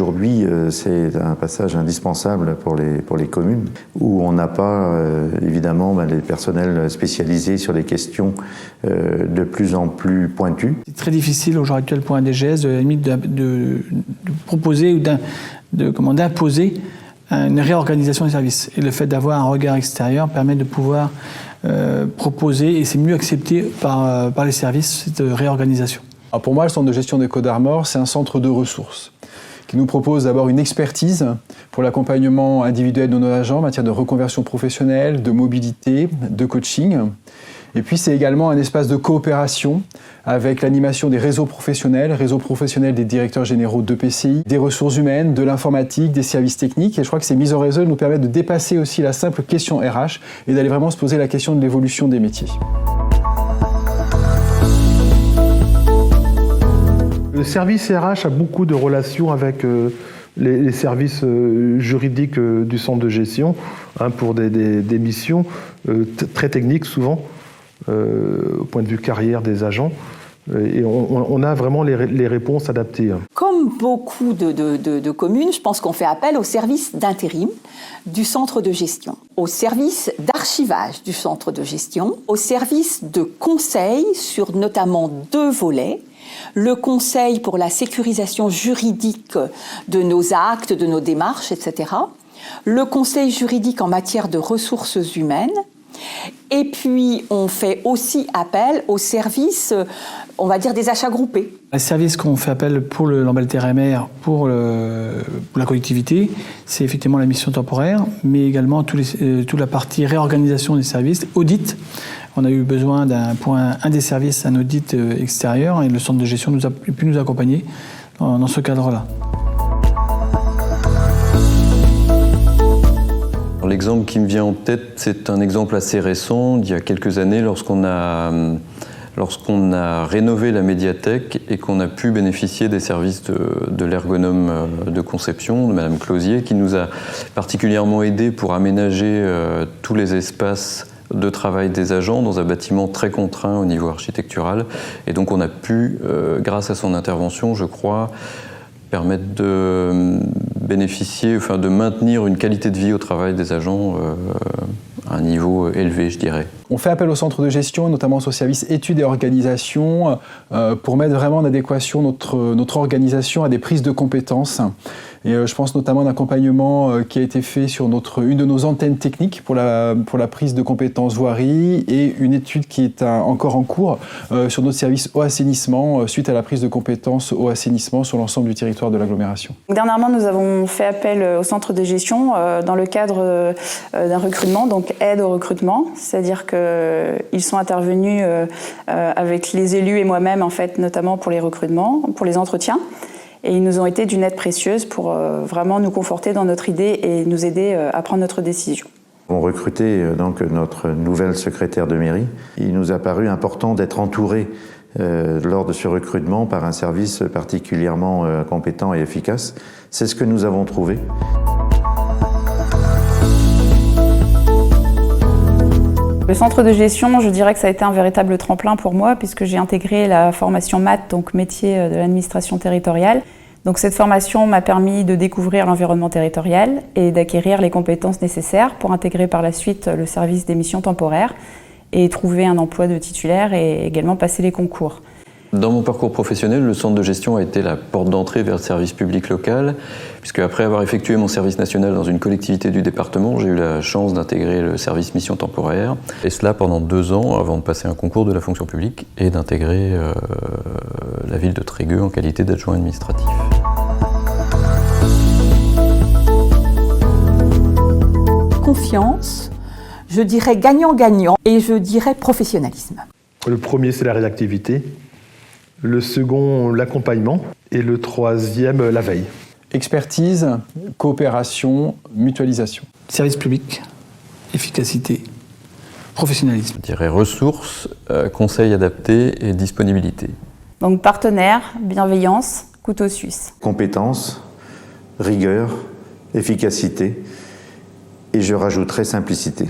aujourd'hui, c'est un passage indispensable pour les communes, où on n'a pas, évidemment, les personnels spécialisés sur les questions de plus en plus pointues. C'est très difficile, au jour actuel, pour un DGS, de proposer ou d'imposer une réorganisation des services. Et le fait d'avoir un regard extérieur permet de pouvoir proposer, et c'est mieux accepté par les services, cette réorganisation. Alors pour moi, le centre de gestion des Côtes d'Armor, c'est un centre de ressources qui nous propose d'abord une expertise pour l'accompagnement individuel de nos agents en matière de reconversion professionnelle, de mobilité, de coaching. Et puis c'est également un espace de coopération avec l'animation des réseaux professionnels des directeurs généraux d'EPCI, des ressources humaines, de l'informatique, des services techniques. Et je crois que ces mises en réseau nous permettent de dépasser aussi la simple question RH et d'aller vraiment se poser la question de l'évolution des métiers. Le service RH a beaucoup de relations avec les services juridiques du centre de gestion, pour des missions très techniques souvent, au point de vue carrière des agents. Et on a vraiment les réponses adaptées. Comme beaucoup de communes, je pense qu'on fait appel au service d'intérim du centre de gestion, au service d'archivage du centre de gestion, au service de conseil sur notamment 2 volets. Le conseil pour la sécurisation juridique de nos actes, de nos démarches, etc. Le conseil juridique en matière de ressources humaines. Et puis, on fait aussi appel aux services, on va dire, des achats groupés. Les services qu'on fait appel pour l'emballage RMR, pour la collectivité, c'est effectivement la mission temporaire, mais également toute la partie réorganisation des services, audit. On a eu besoin pour un des services, un audit extérieur, et le centre de gestion a pu nous accompagner dans ce cadre-là. L'exemple qui me vient en tête, c'est un exemple assez récent, d'il y a quelques années, lorsqu'on a rénové la médiathèque et qu'on a pu bénéficier des services de l'ergonome de conception, de Madame Closier, qui nous a particulièrement aidés pour aménager tous les espaces de travail des agents dans un bâtiment très contraint au niveau architectural. Et donc on a pu, grâce à son intervention, je crois, permettre de bénéficier, de maintenir une qualité de vie au travail des agents à un niveau élevé, je dirais. On fait appel au centre de gestion, notamment au service études et organisation, pour mettre vraiment en adéquation notre organisation à des prises de compétences. Et je pense notamment à un accompagnement qui a été fait sur une de nos antennes techniques pour la prise de compétences voirie, et une étude qui est encore en cours sur notre service eau assainissement suite à la prise de compétences eau assainissement sur l'ensemble du territoire de l'agglomération. Dernièrement, nous avons fait appel au centre de gestion dans le cadre d'un recrutement, donc aide au recrutement, c'est-à-dire qu'ils sont intervenus avec les élus et moi-même, en fait, notamment pour les recrutements, pour les entretiens. Et ils nous ont été d'une aide précieuse pour vraiment nous conforter dans notre idée et nous aider à prendre notre décision. On recrutait donc notre nouvelle secrétaire de mairie. Il nous a paru important d'être entouré lors de ce recrutement par un service particulièrement compétent et efficace. C'est ce que nous avons trouvé. Le centre de gestion, je dirais que ça a été un véritable tremplin pour moi, puisque j'ai intégré la formation maths, donc métier de l'administration territoriale. Donc cette formation m'a permis de découvrir l'environnement territorial et d'acquérir les compétences nécessaires pour intégrer par la suite le service des missions temporaires et trouver un emploi de titulaire et également passer les concours. Dans mon parcours professionnel, le centre de gestion a été la porte d'entrée vers le service public local, puisque après avoir effectué mon service national dans une collectivité du département, j'ai eu la chance d'intégrer le service mission temporaire, et cela pendant 2 ans avant de passer un concours de la fonction publique et d'intégrer la ville de Trégueux en qualité d'adjoint administratif. Confiance, je dirais gagnant-gagnant, et je dirais professionnalisme. Le premier, c'est la réactivité. Le second, l'accompagnement. Et le troisième, la veille. Expertise, coopération, mutualisation. Service public, efficacité, professionnalisme. Je dirais ressources, conseils adaptés et disponibilité. Donc partenaire, bienveillance, couteau suisse. Compétence, rigueur, efficacité, et je rajouterai simplicité.